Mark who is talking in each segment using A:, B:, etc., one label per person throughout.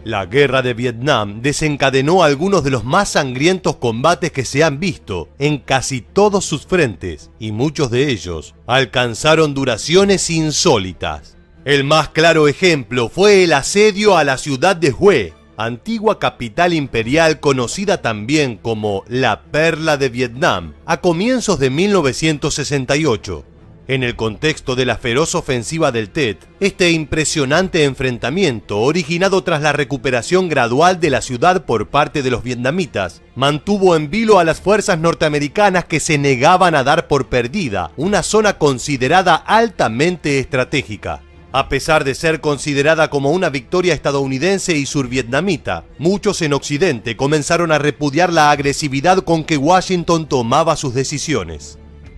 A: La guerra de Vietnam desencadenó algunos de los más sangrientos combates que se han visto en casi todos sus frentes, y muchos de ellos alcanzaron duraciones insólitas. El más claro ejemplo fue el asedio a la ciudad de Hue, antigua capital imperial conocida también como la Perla de Vietnam, a comienzos de 1968. En el contexto de la feroz ofensiva del Tet, este impresionante enfrentamiento, originado tras la recuperación gradual de la ciudad por parte de los vietnamitas, mantuvo en vilo a las fuerzas norteamericanas que se negaban a dar por perdida una zona considerada altamente estratégica. A pesar de ser considerada como una victoria estadounidense y survietnamita, muchos en Occidente comenzaron a repudiar la agresividad con que Washington tomaba sus decisiones.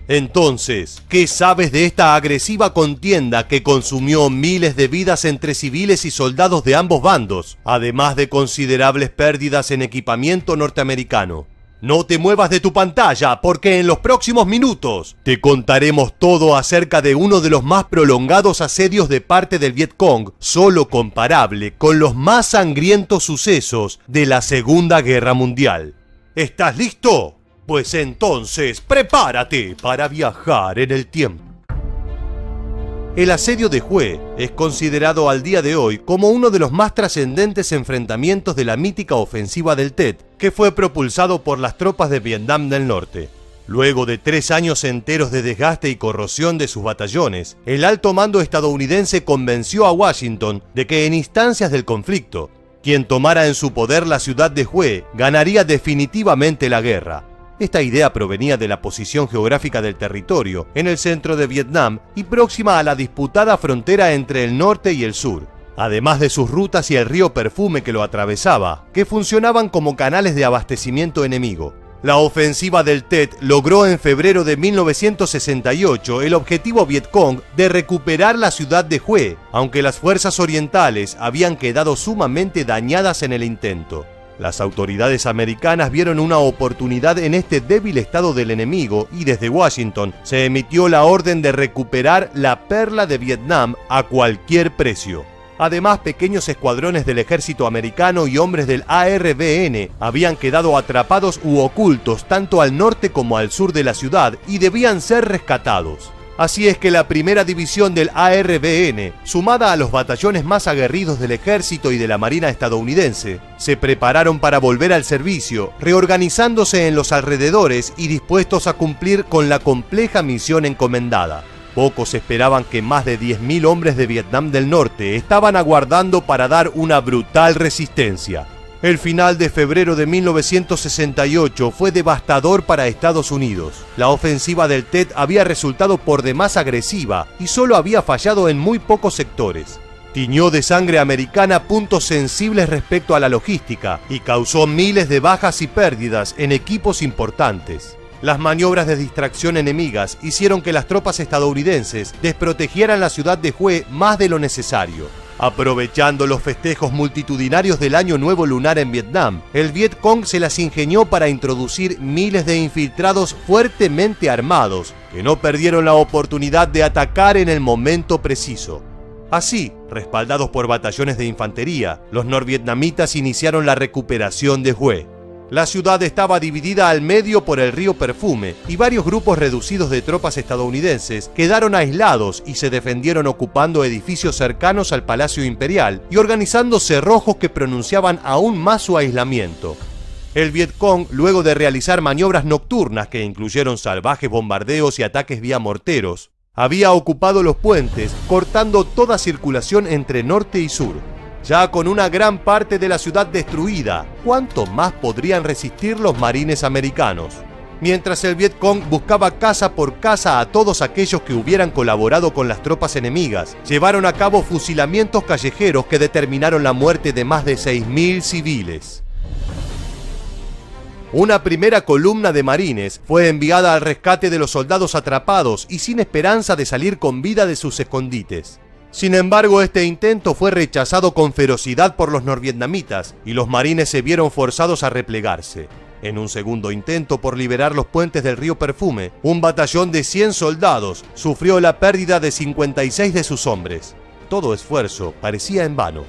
A: Entonces, ¿qué sabes de esta agresiva contienda que consumió miles de vidas entre civiles y soldados de ambos bandos, además de considerables pérdidas en equipamiento norteamericano? No te muevas de tu pantalla, porque en los próximos minutos te contaremos todo acerca de uno de los más prolongados asedios de parte del Vietcong, solo comparable con los más sangrientos sucesos de la Segunda Guerra Mundial. ¿Estás listo? Pues entonces, prepárate para viajar en el tiempo. El asedio de Hue es considerado al día de hoy como uno de los más trascendentes enfrentamientos de la mítica ofensiva del Tet, que fue propulsado por las tropas de Vietnam del Norte. Luego de 3 años enteros de desgaste y corrosión de sus batallones, el alto mando estadounidense convenció a Washington de que en instancias del conflicto, quien tomara en su poder la ciudad de Hue ganaría definitivamente la guerra. Esta idea provenía de la posición geográfica del territorio, en el centro de Vietnam y próxima a la disputada frontera entre el norte y el sur, además de sus rutas y el río Perfume que lo atravesaba, que funcionaban como canales de abastecimiento enemigo. La ofensiva del Tet logró en febrero de 1968 el objetivo Vietcong de recuperar la ciudad de Hue, aunque las fuerzas orientales habían quedado sumamente dañadas en el intento. Las autoridades americanas vieron una oportunidad en este débil estado del enemigo y desde Washington se emitió la orden de recuperar la Perla de Vietnam a cualquier precio. Además, pequeños escuadrones del ejército americano y hombres del ARVN habían quedado atrapados u ocultos tanto al norte como al sur de la ciudad y debían ser rescatados. Así es que la primera división del ARVN, sumada a los batallones más aguerridos del ejército y de la marina estadounidense, se prepararon para volver al servicio, reorganizándose en los alrededores y dispuestos a cumplir con la compleja misión encomendada. Pocos esperaban que más de 10.000 hombres de Vietnam del Norte estaban aguardando para dar una brutal resistencia. El final de febrero de 1968 fue devastador para Estados Unidos. La ofensiva del Tet había resultado por demás agresiva y solo había fallado en muy pocos sectores. Tiñó de sangre americana puntos sensibles respecto a la logística y causó miles de bajas y pérdidas en equipos importantes. Las maniobras de distracción enemigas hicieron que las tropas estadounidenses desprotegieran la ciudad de Hue más de lo necesario. Aprovechando los festejos multitudinarios del Año Nuevo Lunar en Vietnam, el Vietcong se las ingenió para introducir miles de infiltrados fuertemente armados que no perdieron la oportunidad de atacar en el momento preciso. Así, respaldados por batallones de infantería, los norvietnamitas iniciaron la recuperación de Hue. La ciudad estaba dividida al medio por el río Perfume y varios grupos reducidos de tropas estadounidenses quedaron aislados y se defendieron ocupando edificios cercanos al Palacio Imperial y organizando cerrojos que pronunciaban aún más su aislamiento. El Vietcong, luego de realizar maniobras nocturnas que incluyeron salvajes bombardeos y ataques vía morteros, había ocupado los puentes, cortando toda circulación entre norte y sur. Ya con una gran parte de la ciudad destruida, ¿cuánto más podrían resistir los marines americanos? Mientras el Vietcong buscaba casa por casa a todos aquellos que hubieran colaborado con las tropas enemigas, llevaron a cabo fusilamientos callejeros que determinaron la muerte de más de 6.000 civiles. Una primera columna de marines fue enviada al rescate de los soldados atrapados y sin esperanza de salir con vida de sus escondites. Sin embargo, este intento fue rechazado con ferocidad por los norvietnamitas y los marines se vieron forzados a replegarse. En un segundo intento por liberar los puentes del río Perfume, un batallón de 100 soldados sufrió la pérdida de 56 de sus hombres. Todo esfuerzo parecía en vano.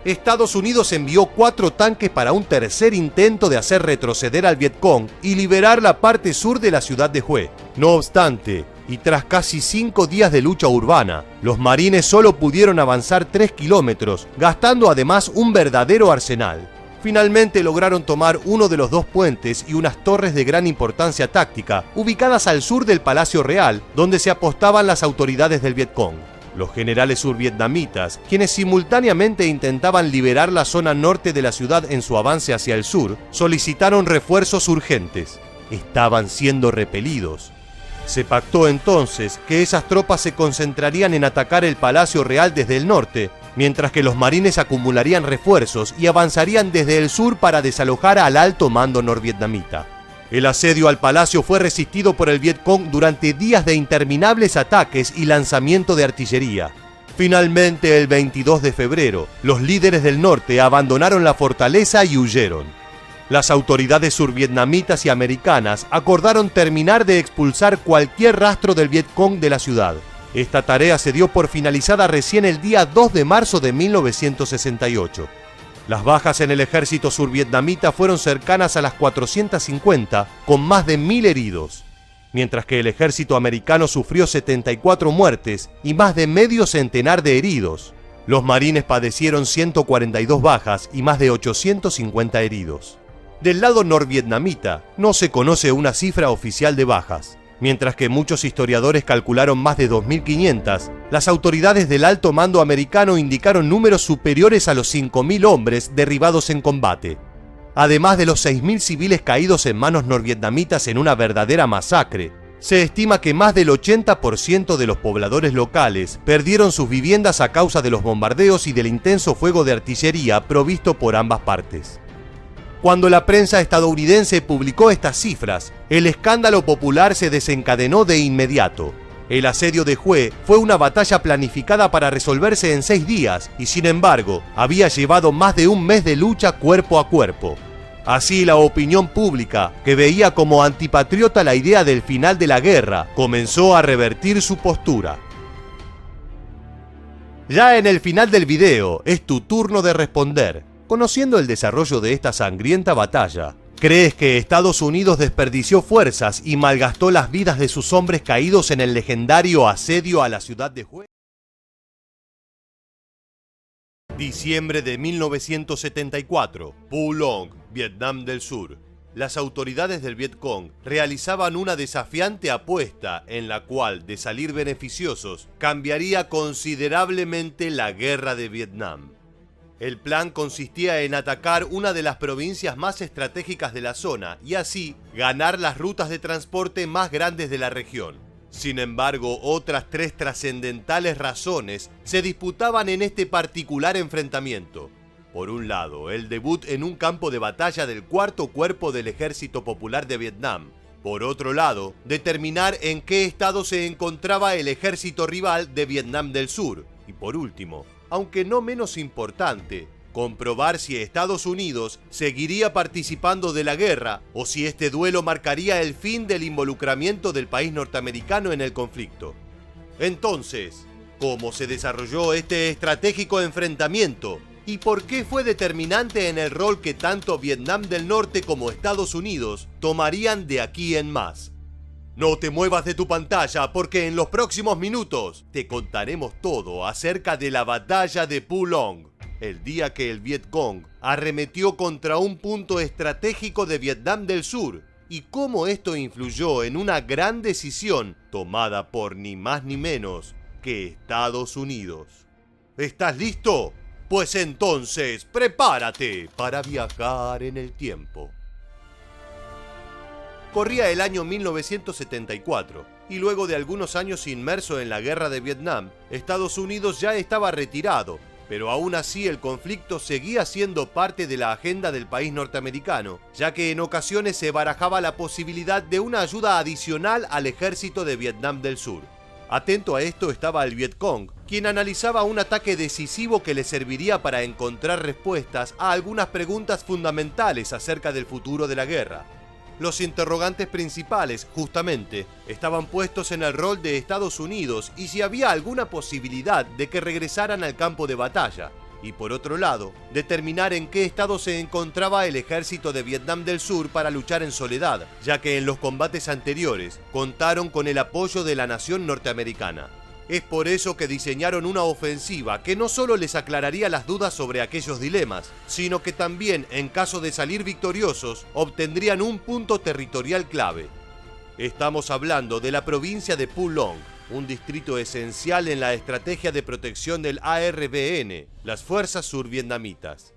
A: Estados Unidos envió 4 tanques para un tercer intento de hacer retroceder al Vietcong y liberar la parte sur de la ciudad de Hue. No obstante, y tras casi 5 días de lucha urbana, los marines solo pudieron avanzar 3 kilómetros, gastando además un verdadero arsenal. Finalmente lograron tomar uno de los 2 puentes y unas torres de gran importancia táctica, ubicadas al sur del Palacio Real, donde se apostaban las autoridades del Vietcong. Los generales survietnamitas, quienes simultáneamente intentaban liberar la zona norte de la ciudad en su avance hacia el sur, solicitaron refuerzos urgentes. Estaban siendo repelidos. Se pactó entonces que esas tropas se concentrarían en atacar el Palacio Real desde el norte, mientras que los marines acumularían refuerzos y avanzarían desde el sur para desalojar al alto mando norvietnamita. El asedio al palacio fue resistido por el Vietcong durante días de interminables ataques y lanzamiento de artillería. Finalmente, el 22 de febrero, los líderes del norte abandonaron la fortaleza y huyeron. Las autoridades survietnamitas y americanas acordaron terminar de expulsar cualquier rastro del Vietcong de la ciudad. Esta tarea se dio por finalizada recién el día 2 de marzo de 1968. Las bajas en el ejército survietnamita fueron cercanas a las 450, con más de 1000 heridos, mientras que el ejército americano sufrió 74 muertes y más de medio centenar de heridos. Los marines padecieron 142 bajas y más de 850 heridos. Del lado norvietnamita, no se conoce una cifra oficial de bajas. Mientras que muchos historiadores calcularon más de 2.500, las autoridades del alto mando americano indicaron números superiores a los 5.000 hombres derribados en combate. Además de los 6.000 civiles caídos en manos norvietnamitas en una verdadera masacre, se estima que más del 80% de los pobladores locales perdieron sus viviendas a causa de los bombardeos y del intenso fuego de artillería provisto por ambas partes. Cuando la prensa estadounidense publicó estas cifras, el escándalo popular se desencadenó de inmediato. El asedio de Hue fue una batalla planificada para resolverse en 6 días y, sin embargo, había llevado más de un mes de lucha cuerpo a cuerpo. Así, la opinión pública, que veía como antipatriota la idea del final de la guerra, comenzó a revertir su postura. Ya en el final del video, es tu turno de responder. Conociendo el desarrollo de esta sangrienta batalla, ¿crees que Estados Unidos desperdició fuerzas y malgastó las vidas de sus hombres caídos en el legendario asedio a la ciudad de Hue? Diciembre de 1974, Phu Long, Vietnam del Sur. Las autoridades del Vietcong realizaban una desafiante apuesta en la cual, de salir beneficiosos, cambiaría considerablemente la guerra de Vietnam. El plan consistía en atacar una de las provincias más estratégicas de la zona y así ganar las rutas de transporte más grandes de la región. Sin embargo, otras 3 trascendentales razones se disputaban en este particular enfrentamiento. Por un lado, el debut en un campo de batalla del 4º Cuerpo del Ejército Popular de Vietnam. Por otro lado, determinar en qué estado se encontraba el ejército rival de Vietnam del Sur. Y por último, aunque no menos importante, comprobar si Estados Unidos seguiría participando de la guerra o si este duelo marcaría el fin del involucramiento del país norteamericano en el conflicto. Entonces, ¿cómo se desarrolló este estratégico enfrentamiento? ¿Y por qué fue determinante en el rol que tanto Vietnam del Norte como Estados Unidos tomarían de aquí en más? No te muevas de tu pantalla porque en los próximos minutos te contaremos todo acerca de la batalla de Phu Long, el día que el Vietcong arremetió contra un punto estratégico de Vietnam del Sur y cómo esto influyó en una gran decisión tomada por ni más ni menos que Estados Unidos. ¿Estás listo? Pues entonces prepárate para viajar en el tiempo. Corría el año 1974 y luego de algunos años inmerso en la guerra de Vietnam, Estados Unidos ya estaba retirado, pero aún así el conflicto seguía siendo parte de la agenda del país norteamericano, ya que en ocasiones se barajaba la posibilidad de una ayuda adicional al ejército de Vietnam del Sur. Atento a esto estaba el Vietcong, quien analizaba un ataque decisivo que le serviría para encontrar respuestas a algunas preguntas fundamentales acerca del futuro de la guerra. Los interrogantes principales, justamente, estaban puestos en el rol de Estados Unidos y si había alguna posibilidad de que regresaran al campo de batalla. y por otro lado, determinar en qué estado se encontraba el ejército de Vietnam del Sur para luchar en soledad, ya que en los combates anteriores contaron con el apoyo de la nación norteamericana. Es por eso que diseñaron una ofensiva que no solo les aclararía las dudas sobre aquellos dilemas, sino que también, en caso de salir victoriosos, obtendrían un punto territorial clave. Estamos hablando de la provincia de Phu Long, un distrito esencial en la estrategia de protección del ARVN, las fuerzas survietnamitas.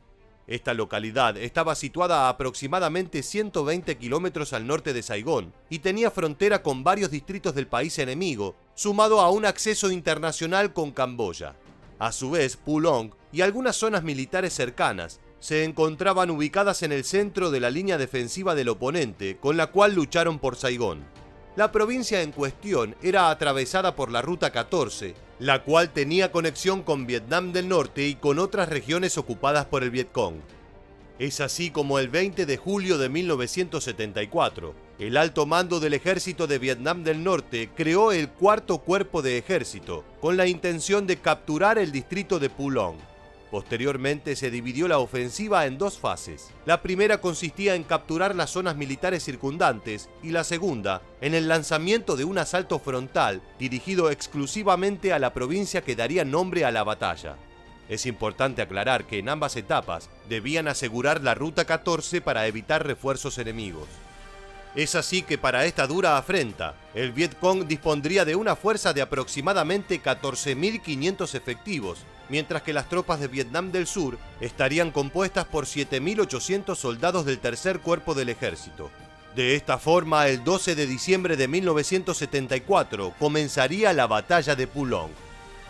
A: Esta localidad estaba situada a aproximadamente 120 kilómetros al norte de Saigón y tenía frontera con varios distritos del país enemigo, sumado a un acceso internacional con Camboya. A su vez, Phu Long y algunas zonas militares cercanas se encontraban ubicadas en el centro de la línea defensiva del oponente, con la cual lucharon por Saigón. La provincia en cuestión era atravesada por la Ruta 14, la cual tenía conexión con Vietnam del Norte y con otras regiones ocupadas por el Vietcong. Es así como el 20 de julio de 1974, el alto mando del ejército de Vietnam del Norte creó el cuarto cuerpo de ejército, con la intención de capturar el distrito de Phu Long. Posteriormente se dividió la ofensiva en dos fases. La primera consistía en capturar las zonas militares circundantes y la segunda en el lanzamiento de un asalto frontal dirigido exclusivamente a la provincia que daría nombre a la batalla. Es importante aclarar que en ambas etapas debían asegurar la Ruta 14 para evitar refuerzos enemigos. Es así que para esta dura afrenta, el Vietcong dispondría de una fuerza de aproximadamente 14.500 efectivos, mientras que las tropas de Vietnam del Sur estarían compuestas por 7.800 soldados del tercer cuerpo del ejército. De esta forma, el 12 de diciembre de 1974 comenzaría la batalla de Phu Long.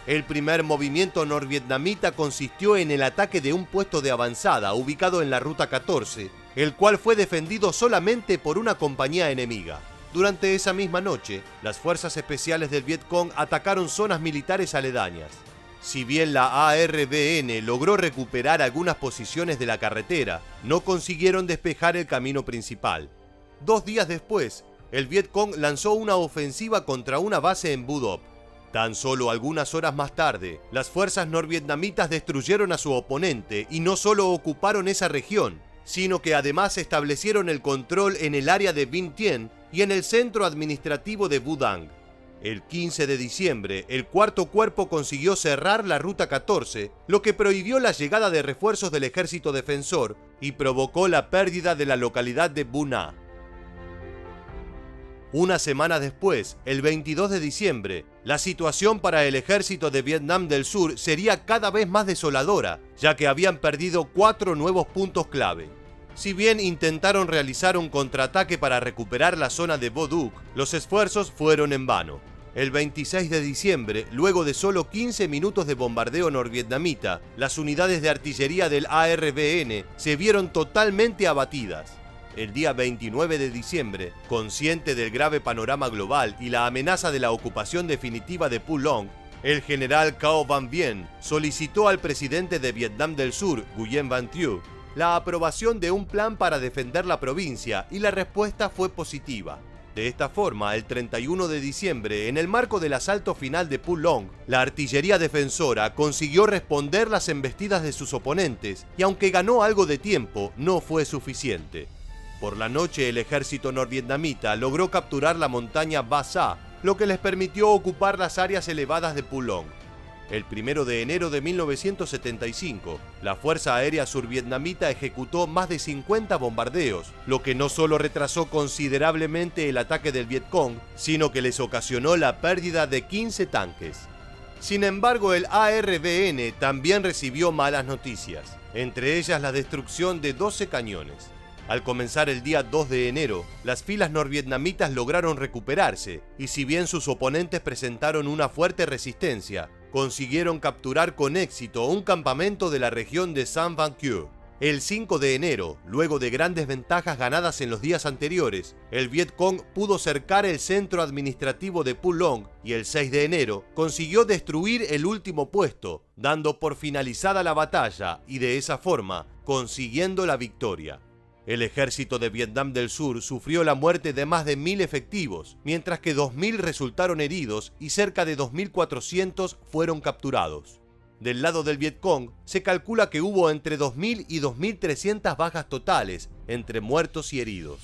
A: El primer movimiento norvietnamita consistió en el ataque de un puesto de avanzada ubicado en la Ruta 14, el cual fue defendido solamente por una compañía enemiga. Durante esa misma noche, las fuerzas especiales del Vietcong atacaron zonas militares aledañas. Si bien la ARVN logró recuperar algunas posiciones de la carretera, no consiguieron despejar el camino principal. 2 días después, el Vietcong lanzó una ofensiva contra una base en Vu Dop. Tan solo algunas horas más tarde, las fuerzas norvietnamitas destruyeron a su oponente y no solo ocuparon esa región, sino que además establecieron el control en el área de Vinh Tien y en el centro administrativo de Vu Dang. El 15 de diciembre, el cuarto cuerpo consiguió cerrar la Ruta 14, lo que prohibió la llegada de refuerzos del ejército defensor y provocó la pérdida de la localidad de Bu Na. Una semana después, el 22 de diciembre, la situación para el ejército de Vietnam del Sur sería cada vez más desoladora, ya que habían perdido 4 nuevos puntos clave. Si bien intentaron realizar un contraataque para recuperar la zona de Bo Duc, los esfuerzos fueron en vano. El 26 de diciembre, luego de solo 15 minutos de bombardeo norvietnamita, las unidades de artillería del ARVN se vieron totalmente abatidas. El día 29 de diciembre, consciente del grave panorama global y la amenaza de la ocupación definitiva de Phu Long, el general Cao Van Bien solicitó al presidente de Vietnam del Sur, Nguyen Van Thieu, la aprobación de un plan para defender la provincia y la respuesta fue positiva. De esta forma, el 31 de diciembre, en el marco del asalto final de Phu Long, la artillería defensora consiguió responder las embestidas de sus oponentes y aunque ganó algo de tiempo, no fue suficiente. Por la noche, el ejército norvietnamita logró capturar la montaña Ba Sa, lo que les permitió ocupar las áreas elevadas de Phu Long. El 1 de enero de 1975, la Fuerza Aérea Survietnamita ejecutó más de 50 bombardeos, lo que no solo retrasó considerablemente el ataque del Vietcong, sino que les ocasionó la pérdida de 15 tanques. Sin embargo, el ARVN también recibió malas noticias, entre ellas la destrucción de 12 cañones. Al comenzar el día 2 de enero, las filas norvietnamitas lograron recuperarse, y si bien sus oponentes presentaron una fuerte resistencia, consiguieron capturar con éxito un campamento de la región de San Van Q. El 5 de enero, luego de grandes ventajas ganadas en los días anteriores, el Vietcong pudo cercar el centro administrativo de Phu Long y el 6 de enero consiguió destruir el último puesto, dando por finalizada la batalla y de esa forma consiguiendo la victoria. El ejército de Vietnam del Sur sufrió la muerte de más de 1.000 efectivos, mientras que 2.000 resultaron heridos y cerca de 2.400 fueron capturados. Del lado del Vietcong, se calcula que hubo entre 2.000 y 2.300 bajas totales, entre muertos y heridos.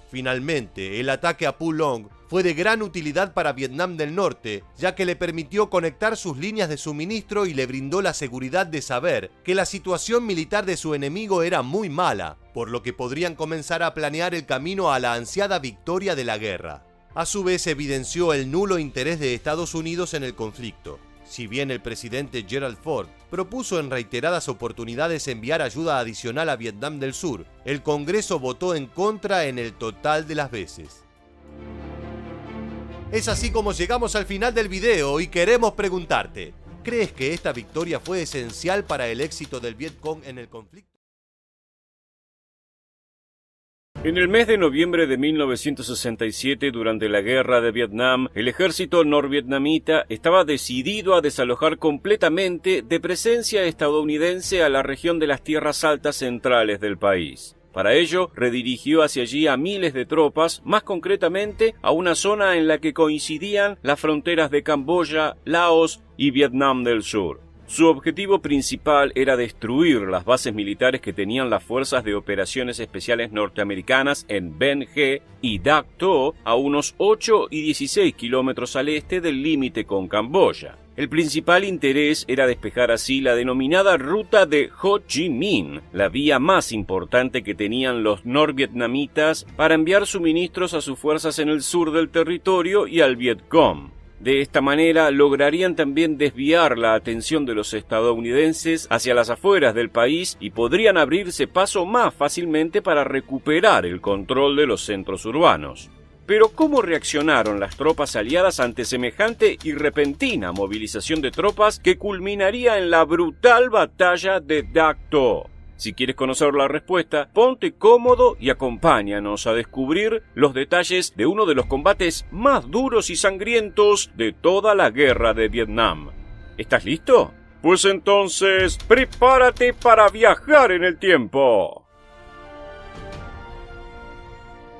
A: Finalmente, el ataque a Phu Long fue de gran utilidad para Vietnam del Norte, ya que le permitió conectar sus líneas de suministro y le brindó la seguridad de saber que la situación militar de su enemigo era muy mala, por lo que podrían comenzar a planear el camino a la ansiada victoria de la guerra. A su vez, evidenció el nulo interés de Estados Unidos en el conflicto. Si bien el presidente Gerald Ford propuso en reiteradas oportunidades enviar ayuda adicional a Vietnam del Sur, el Congreso votó en contra en el total de las veces. Es así como llegamos al final del video y queremos preguntarte, ¿crees que esta victoria fue esencial para el éxito del Vietcong en el conflicto?
B: En el mes de noviembre de 1967, durante la guerra de Vietnam, el ejército norvietnamita estaba decidido a desalojar completamente de presencia estadounidense a la región de las tierras altas centrales del país. Para ello, redirigió hacia allí a miles de tropas, más concretamente a una zona en la que coincidían las fronteras de Camboya, Laos y Vietnam del Sur. Su objetivo principal era destruir las bases militares que tenían las Fuerzas de Operaciones Especiales norteamericanas en Ben Ge y Dak To, a unos 8 y 16 kilómetros al este del límite con Camboya. El principal interés era despejar así la denominada Ruta de Ho Chi Minh, la vía más importante que tenían los norvietnamitas para enviar suministros a sus fuerzas en el sur del territorio y al Vietcong. De esta manera lograrían también desviar la atención de los estadounidenses hacia las afueras del país y podrían abrirse paso más fácilmente para recuperar el control de los centros urbanos. Pero ¿cómo reaccionaron las tropas aliadas ante semejante y repentina movilización de tropas que culminaría en la brutal batalla de Dak To? Si quieres conocer la respuesta, ponte cómodo y acompáñanos a descubrir los detalles de uno de los combates más duros y sangrientos de toda la guerra de Vietnam. ¿Estás listo? Pues entonces, prepárate para viajar en el tiempo.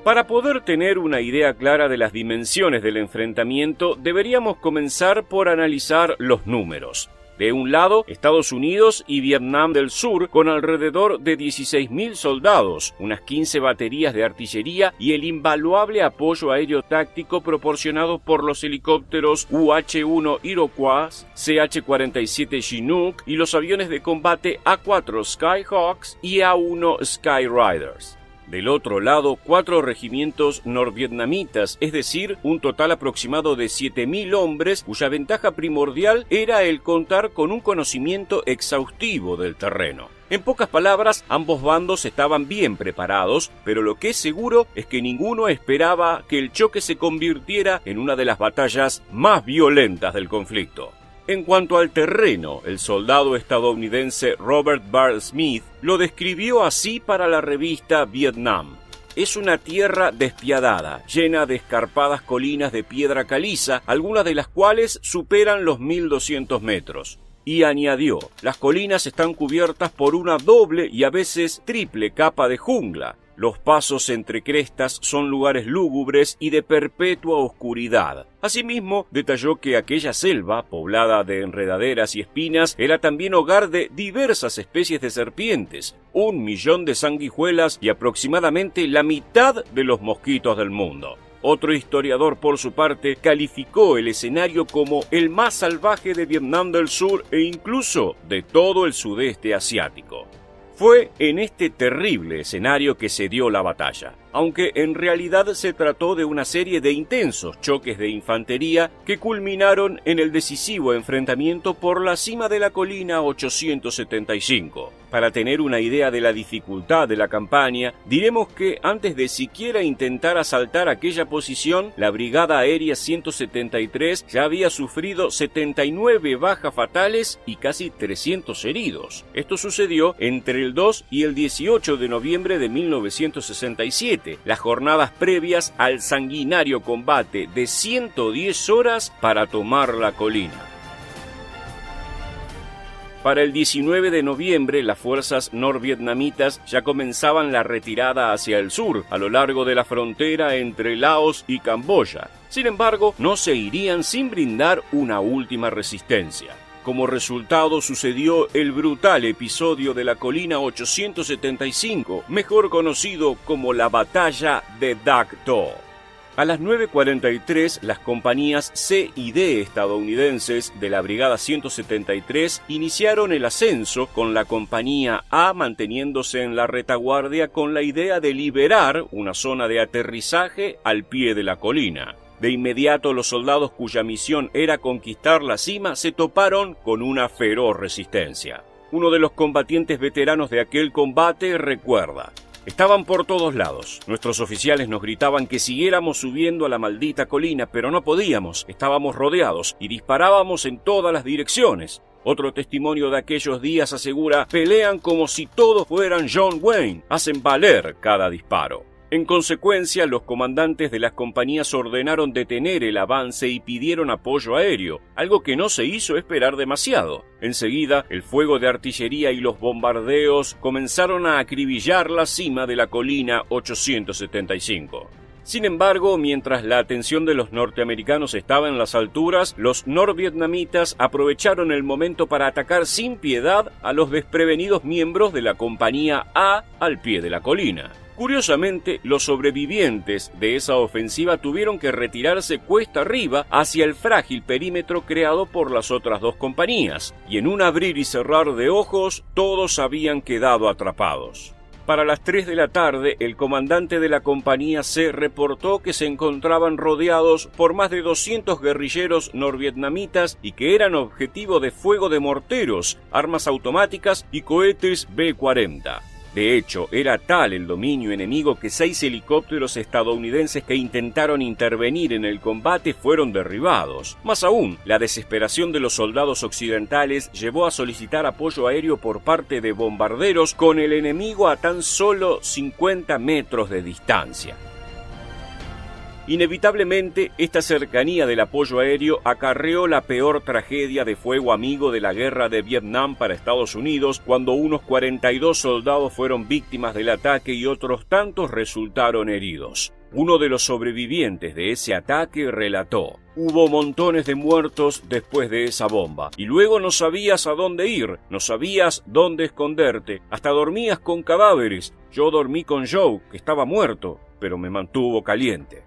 B: Para poder tener una idea clara de las dimensiones del enfrentamiento, deberíamos comenzar por analizar los números. De un lado, Estados Unidos y Vietnam del Sur, con alrededor de 16.000 soldados, unas 15 baterías de artillería y el invaluable apoyo aéreo táctico proporcionado por los helicópteros UH-1 Iroquois, CH-47 Chinook y los aviones de combate A-4 Skyhawks y A-1 Skyriders. Del otro lado, 4 regimientos norvietnamitas, es decir, un total aproximado de 7.000 hombres, cuya ventaja primordial era el contar con un conocimiento exhaustivo del terreno. En pocas palabras, ambos bandos estaban bien preparados, pero lo que es seguro es que ninguno esperaba que el choque se convirtiera en una de las batallas más violentas del conflicto. En cuanto al terreno, el soldado estadounidense Robert Barr Smith lo describió así para la revista Vietnam. Es una tierra despiadada, llena de escarpadas colinas de piedra caliza, algunas de las cuales superan los 1.200 metros. Y añadió, las colinas están cubiertas por una doble y a veces triple capa de jungla. Los pasos entre crestas son lugares lúgubres y de perpetua oscuridad. Asimismo, detalló que aquella selva, poblada de enredaderas y espinas, era también hogar de diversas especies de serpientes, 1 millón de sanguijuelas y aproximadamente la mitad de los mosquitos del mundo. Otro historiador, por su parte, calificó el escenario como el más salvaje de Vietnam del Sur e incluso de todo el sudeste asiático. Fue en este terrible escenario que se dio la batalla, aunque en realidad se trató de una serie de intensos choques de infantería que culminaron en el decisivo enfrentamiento por la cima de la colina 875. Para tener una idea de la dificultad de la campaña, diremos que antes de siquiera intentar asaltar aquella posición, la Brigada Aérea 173 ya había sufrido 79 bajas fatales y casi 300 heridos. Esto sucedió entre el 2 y el 18 de noviembre de 1967, las jornadas previas al sanguinario combate de 110 horas para tomar la colina. Para el 19 de noviembre, las fuerzas norvietnamitas ya comenzaban la retirada hacia el sur, a lo largo de la frontera entre Laos y Camboya. Sin embargo, no se irían sin brindar una última resistencia. Como resultado sucedió el brutal episodio de la colina 875, mejor conocido como la Batalla de Dak To. A las 9:43, las compañías C y D estadounidenses de la Brigada 173 iniciaron el ascenso, con la compañía A manteniéndose en la retaguardia con la idea de liberar una zona de aterrizaje al pie de la colina. De inmediato, los soldados cuya misión era conquistar la cima se toparon con una feroz resistencia. Uno de los combatientes veteranos de aquel combate recuerda: estaban por todos lados. Nuestros oficiales nos gritaban que siguiéramos subiendo a la maldita colina, pero no podíamos. Estábamos rodeados y disparábamos en todas las direcciones. Otro testimonio de aquellos días asegura: pelean como si todos fueran John Wayne. Hacen valer cada disparo. En consecuencia, los comandantes de las compañías ordenaron detener el avance y pidieron apoyo aéreo, algo que no se hizo esperar demasiado. Enseguida, el fuego de artillería y los bombardeos comenzaron a acribillar la cima de la colina 875. Sin embargo, mientras la atención de los norteamericanos estaba en las alturas, los norvietnamitas aprovecharon el momento para atacar sin piedad a los desprevenidos miembros de la compañía A al pie de la colina. Curiosamente, los sobrevivientes de esa ofensiva tuvieron que retirarse cuesta arriba hacia el frágil perímetro creado por las otras dos compañías, y en un abrir y cerrar de ojos todos habían quedado atrapados. Para las 3 de la tarde, el comandante de la compañía C reportó que se encontraban rodeados por más de 200 guerrilleros norvietnamitas y que eran objetivo de fuego de morteros, armas automáticas y cohetes B-40. De hecho, era tal el dominio enemigo que 6 helicópteros estadounidenses que intentaron intervenir en el combate fueron derribados. Más aún, la desesperación de los soldados occidentales llevó a solicitar apoyo aéreo por parte de bombarderos con el enemigo a tan solo 50 metros de distancia. Inevitablemente, esta cercanía del apoyo aéreo acarreó la peor tragedia de fuego amigo de la guerra de Vietnam para Estados Unidos, cuando unos 42 soldados fueron víctimas del ataque y otros tantos resultaron heridos. Uno de los sobrevivientes de ese ataque relató: hubo montones de muertos después de esa bomba, y luego no sabías a dónde ir, no sabías dónde esconderte, hasta dormías con cadáveres. Yo dormí con Joe, que estaba muerto, pero me mantuvo caliente.